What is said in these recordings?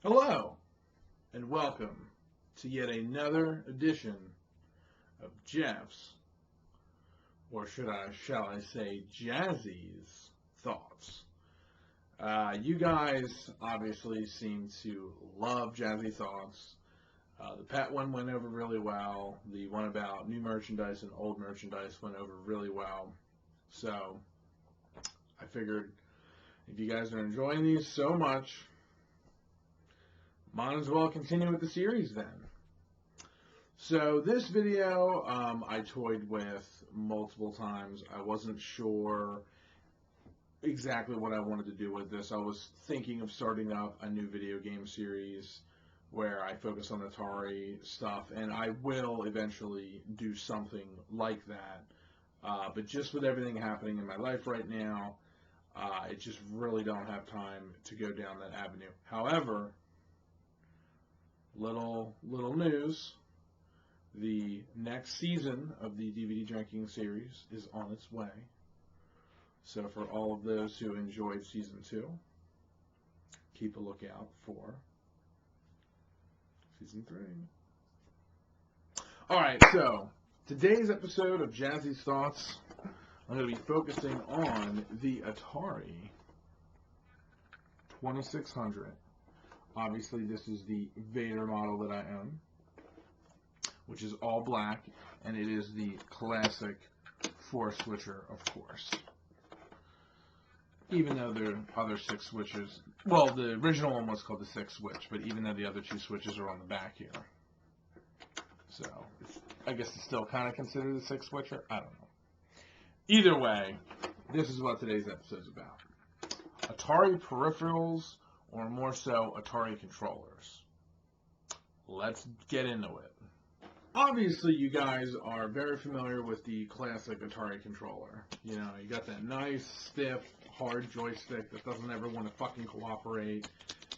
Hello, and welcome to yet another edition of Jeff's, or shall I say, Jazzy's Thoughts. You guys obviously seem to love Jazzy Thoughts. The pet one went over really well. The one about new merchandise and old merchandise went over really well. So, I figured if you guys are enjoying these so much, might as well continue with the series then. So this video I toyed with multiple times. I wasn't sure exactly what I wanted to do with this. I was thinking of starting up a new video game series where I focus on Atari stuff, and I will eventually do something like that. But just with everything happening in my life right now, I just really don't have time to go down that avenue. However, little news, the next season of the DVD drinking series is on its way. So for all of those who enjoyed season 2, keep a lookout for season 3. Alright, so today's episode of Jazzy's Thoughts, I'm going to be focusing on the Atari 2600. Obviously, this is the Vader model that I own, which is all black, and it is the classic 4-switcher, of course. Even though there are other 6 switches, well, the original one was called the 6-switch, but even though the other 2 switches are on the back here. So, I guess it's still kind of considered a 6-switcher? I don't know. Either way, this is what today's episode is about. Atari peripherals, or more so, Atari controllers. Let's get into it. Obviously, you guys are very familiar with the classic Atari controller. You know, you got that nice, stiff, hard joystick that doesn't ever want to fucking cooperate.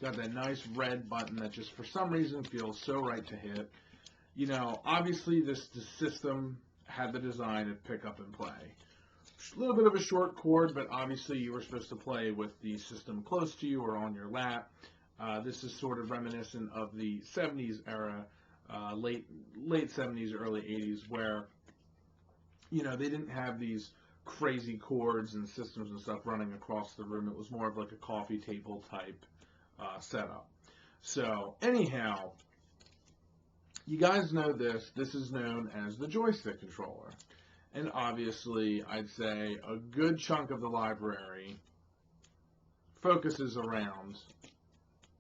You got that nice red button that just for some reason feels so right to hit. You know, obviously the system had the design of pick up and play. A little bit of a short cord, but obviously you were supposed to play with the system close to you or on your lap. This is sort of reminiscent of the 70s era, late 70s, early 80s, where, you know, they didn't have these crazy cords and systems and stuff running across the room. It was more of like a coffee table type setup. So, anyhow, you guys know this. This is known as the joystick controller. And obviously, I'd say a good chunk of the library focuses around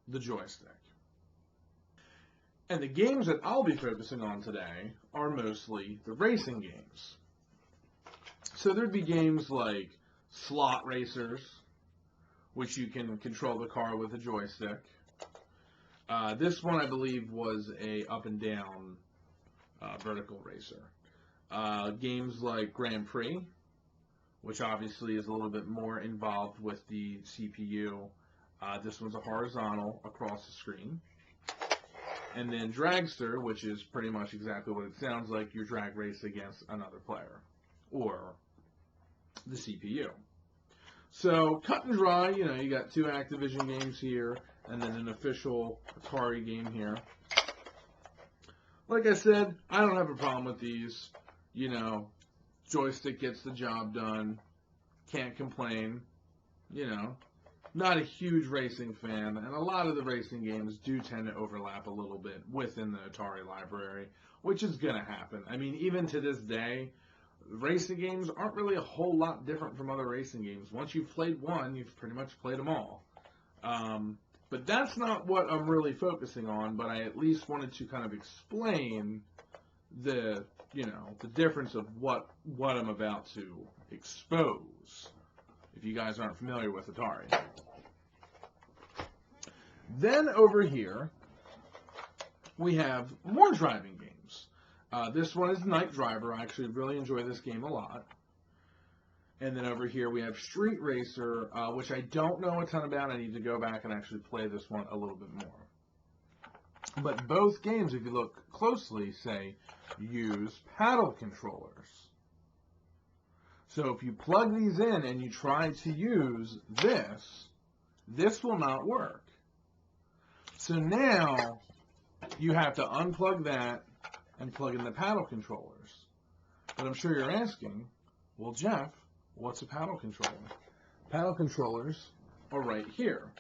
the joystick. And the games that I'll be focusing on today are mostly the racing games. So there'd be games like slot racers, which you can control the car with a joystick. This one, I believe, was a up and down vertical racer. Games like Grand Prix, which obviously is a little bit more involved with the CPU. This one's a horizontal across the screen. And then Dragster, which is pretty much exactly what it sounds like. You drag race against another player, or the CPU. So, cut and dry, you know, you got 2 Activision games here, and then an official Atari game here. Like I said, I don't have a problem with these. You know, joystick gets the job done. Can't complain. You know, not a huge racing fan, and a lot of the racing games do tend to overlap a little bit within the Atari library, which is going to happen. I mean, even to this day, racing games aren't really a whole lot different from other racing games. Once you've played one, you've pretty much played them all. But that's not what I'm really focusing on, but I at least wanted to kind of explain the, you know, the difference of what I'm about to expose, if you guys aren't familiar with Atari. Then over here, we have more driving games. This one is Night Driver. I actually really enjoy this game a lot. And then over here we have Street Racer, which I don't know a ton about. I need to go back and actually play this one a little bit more. But both games, if you look closely, say, use paddle controllers. So if you plug these in and you try to use this will not work. So now you have to unplug that and plug in the paddle controllers. But I'm sure you're asking, well, Jeff, what's a paddle controller? Paddle controllers are right here.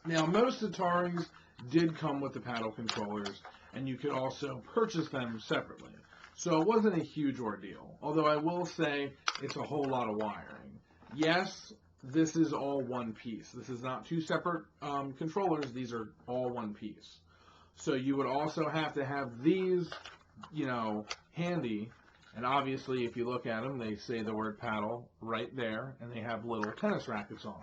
Now, most Ataris did come with the paddle controllers, and you could also purchase them separately. So it wasn't a huge ordeal, although I will say it's a whole lot of wiring. Yes, this is all one piece. This is not two separate controllers. These are all one piece. So you would also have to have these, handy. And obviously, if you look at them, they say the word paddle right there, and they have little tennis rackets on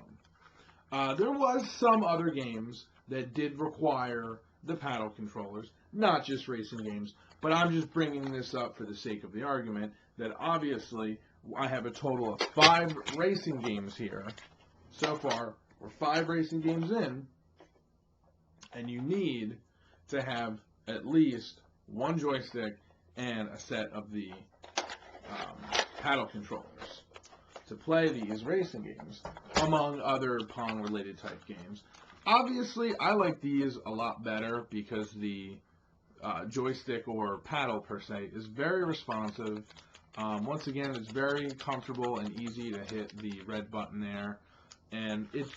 them. There was some other games that did require the paddle controllers, not just racing games, but I'm just bringing this up for the sake of the argument that obviously I have a total of 5 racing games here. So far, we're 5 racing games in, and you need to have at least one joystick and a set of the paddle controllers to play these racing games, among other Pong-related type games. Obviously, I like these a lot better because the joystick or paddle, per se, is very responsive. Once again, it's very comfortable and easy to hit the red button there, and it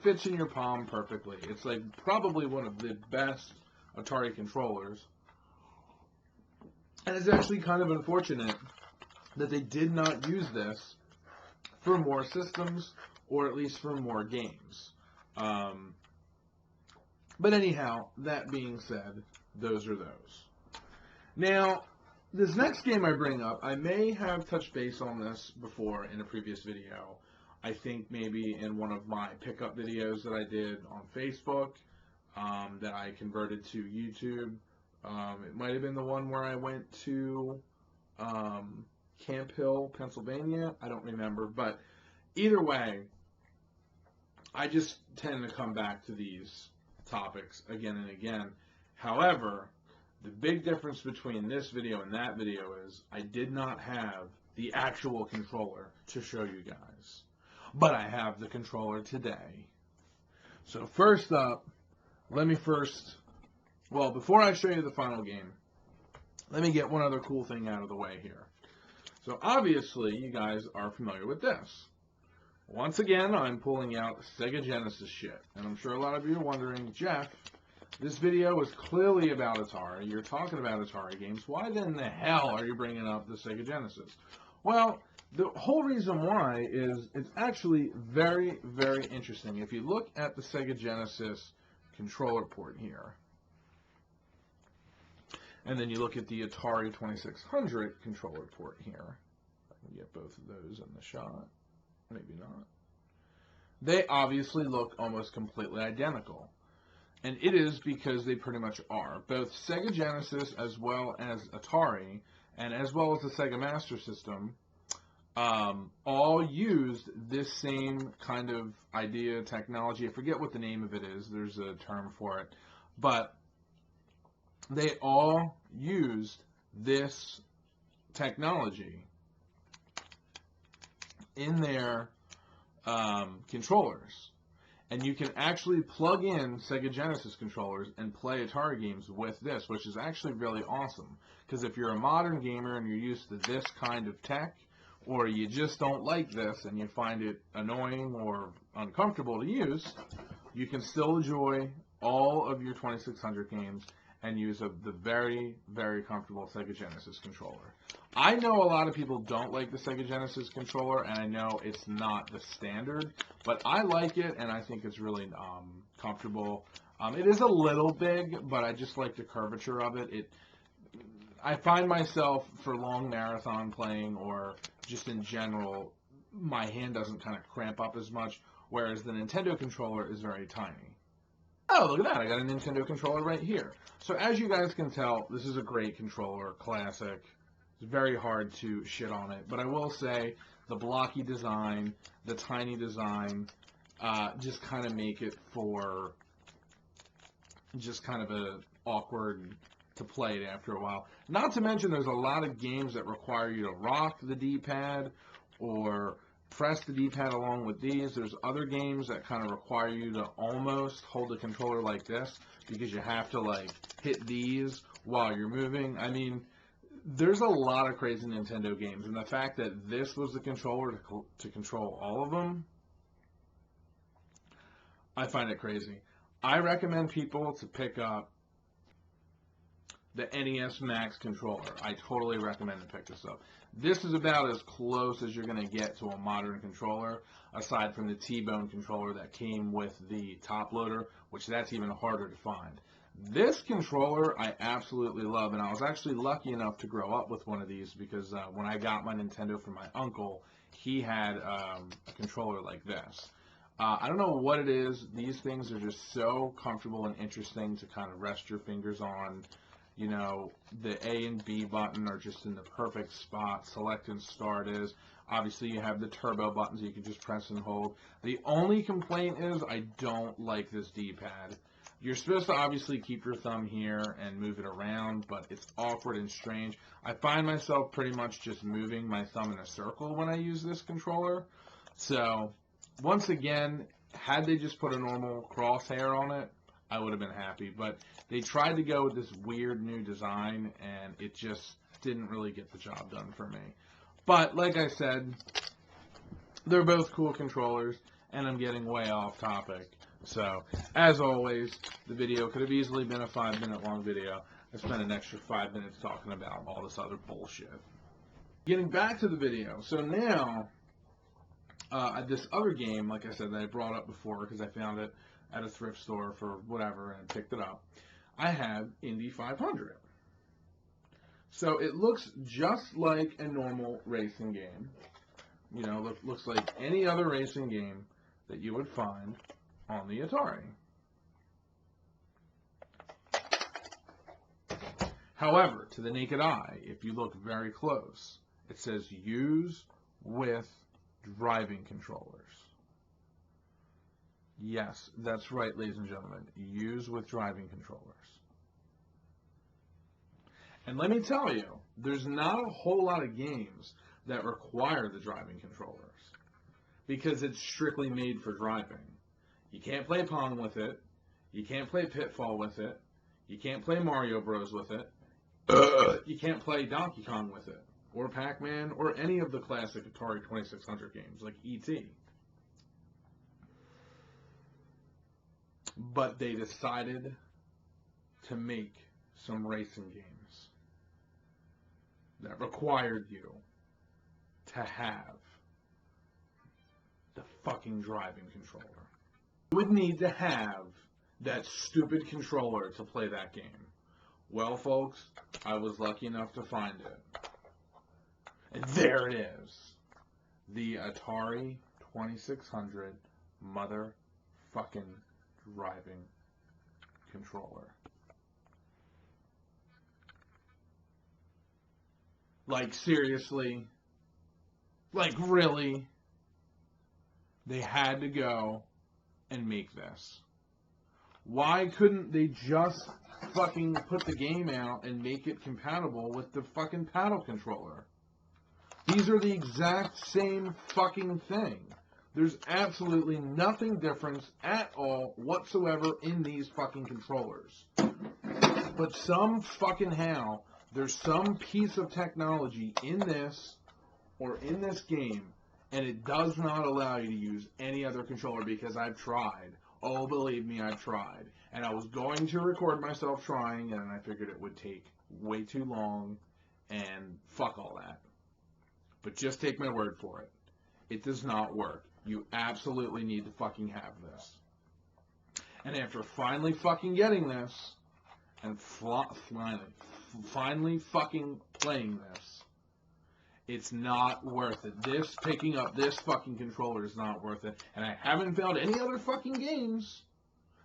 fits in your palm perfectly. It's like probably one of the best Atari controllers, and it's actually kind of unfortunate that they did not use this for more systems, or at least for more games. But anyhow, that being said, those are those. Now, this next game I bring up, I may have touched base on this before in a previous video. I think maybe in one of my pickup videos that I did on Facebook, that I converted to YouTube. It might have been the one where I went to Camp Hill, Pennsylvania. I don't remember, but either way, I just tend to come back to these topics again and again. However, the big difference between this video and that video is I did not have the actual controller to show you guys, but I have the controller today. So first up, before I show you the final game, let me get one other cool thing out of the way here. So obviously, you guys are familiar with this. Once again, I'm pulling out Sega Genesis shit. And I'm sure a lot of you are wondering, Jeff, this video is clearly about Atari. You're talking about Atari games. Why then the hell are you bringing up the Sega Genesis? Well, the whole reason why is it's actually very, very interesting. If you look at the Sega Genesis controller port here, and then you look at the Atari 2600 controller port here. I can get both of those in the shot. Maybe not. They obviously look almost completely identical. And it is because they pretty much are. Both Sega Genesis as well as Atari, and as well as the Sega Master System, all used this same kind of idea, technology. I forget what the name of it is. There's a term for it. But they all used this technology in their controllers. And you can actually plug in Sega Genesis controllers and play Atari games with this, which is actually really awesome. Because if you're a modern gamer and you're used to this kind of tech, or you just don't like this and you find it annoying or uncomfortable to use, you can still enjoy all of your 2600 games and use the very, very comfortable Sega Genesis controller. I know a lot of people don't like the Sega Genesis controller, and I know it's not the standard, but I like it, and I think it's really comfortable. It is a little big, but I just like the curvature of it. I find myself, for long marathon playing, or just in general, my hand doesn't kind of cramp up as much, whereas the Nintendo controller is very tiny. Oh, look at that. I got a Nintendo controller right here. So as you guys can tell, this is a great controller, classic. It's very hard to shit on it. But I will say the blocky design, the tiny design, just kind of make it for just kind of a awkward to play it after a while. Not to mention there's a lot of games that require you to rock the D-pad or press the D-pad along with these. There's other games that kind of require you to almost hold the controller like this because you have to like hit these while you're moving. I mean, there's a lot of crazy Nintendo games, and the fact that this was the controller to control all of them, I find it crazy. I recommend people to pick up the NES Max controller. I totally recommend to pick this up. This is about as close as you're going to get to a modern controller, aside from the T-Bone controller that came with the top loader, which that's even harder to find. This controller I absolutely love, and I was actually lucky enough to grow up with one of these because when I got my Nintendo from my uncle, he had a controller like this. I don't know what it is. These things are just so comfortable and interesting to kind of rest your fingers on. You know, the A and B button are just in the perfect spot. Select and start is. Obviously, you have the turbo buttons you can just press and hold. The only complaint is I don't like this D-pad. You're supposed to obviously keep your thumb here and move it around, but it's awkward and strange. I find myself pretty much just moving my thumb in a circle when I use this controller. So, once again, had they just put a normal crosshair on it, I would have been happy. But they tried to go with this weird new design, and it just didn't really get the job done for me. But, like I said, they're both cool controllers, and I'm getting way off topic. So, as always, the video could have easily been a 5-minute long video. I spent an extra 5 minutes talking about all this other bullshit. Getting back to the video, so now, this other game, like I said, that I brought up before because I found it at a thrift store for whatever and picked it up, I have Indy 500. So it looks just like a normal racing game. You know, looks like any other racing game that you would find on the Atari. However, to the naked eye, if you look very close, it says use with driving controllers. Yes, that's right, ladies and gentlemen. Use with driving controllers. And let me tell you, there's not a whole lot of games that require the driving controllers because it's strictly made for driving. You can't play Pong with it. You can't play Pitfall with it. You can't play Mario Bros with it. You can't play Donkey Kong with it, or Pac-Man, or any of the classic Atari 2600 games like E.T. But they decided to make some racing games that required you to have the fucking driving controller. You would need to have that stupid controller to play that game. Well, folks, I was lucky enough to find it. And there it is. The Atari 2600 motherfucking driving controller. Like, seriously? Like, really? They had to go and make this. Why couldn't they just fucking put the game out and make it compatible with the fucking paddle controller? These are the exact same fucking thing. There's absolutely nothing different at all whatsoever in these fucking controllers. But some fucking how, there's some piece of technology in this or in this game, and it does not allow you to use any other controller because I've tried. Oh, believe me, I've tried. And I was going to record myself trying, and I figured it would take way too long, and fuck all that. But just take my word for it. It does not work. You absolutely need to fucking have this. And after finally fucking getting this, and finally fucking playing this, it's not worth it. Picking up this fucking controller is not worth it. And I haven't found any other fucking games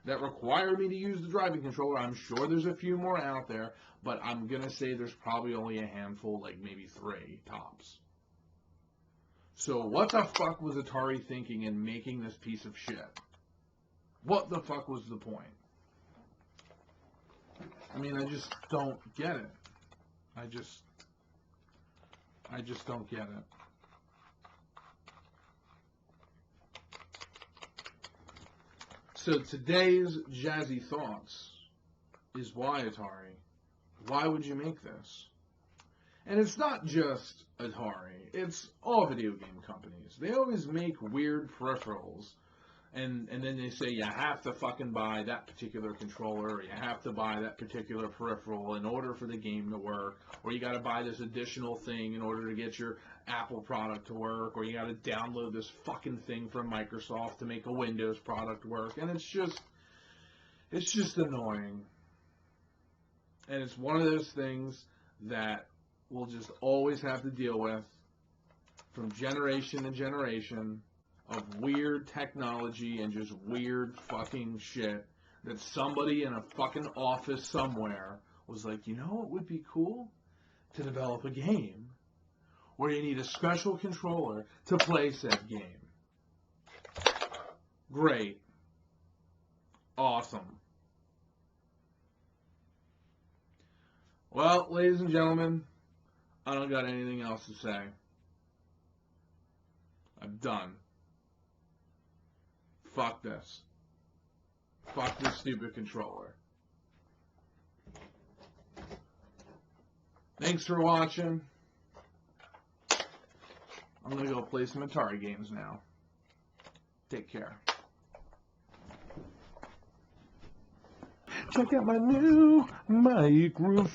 that require me to use the driving controller. I'm sure there's a few more out there, but I'm going to say there's probably only a handful, like maybe 3 tops. So what the fuck was Atari thinking in making this piece of shit? What the fuck was the point? I mean, I just don't get it. I just don't get it. So today's Jazzy Thoughts is why Atari? Why would you make this? And it's not just Atari. It's all video game companies. They always make weird peripherals. And then they say you have to fucking buy that particular controller, or you have to buy that particular peripheral in order for the game to work, or you got to buy this additional thing in order to get your Apple product to work, or you got to download this fucking thing from Microsoft to make a Windows product work, and it's just annoying. And it's one of those things that we'll just always have to deal with from generation to generation. Of weird technology and just weird fucking shit that somebody in a fucking office somewhere was like, you know what would be cool? To develop a game where you need a special controller to play said game. Great. Awesome. Well, ladies and gentlemen, I don't got anything else to say. I'm done. Fuck this. Fuck this stupid controller. Thanks for watching. I'm gonna go play some Atari games now. Take care. Check out my new microphone.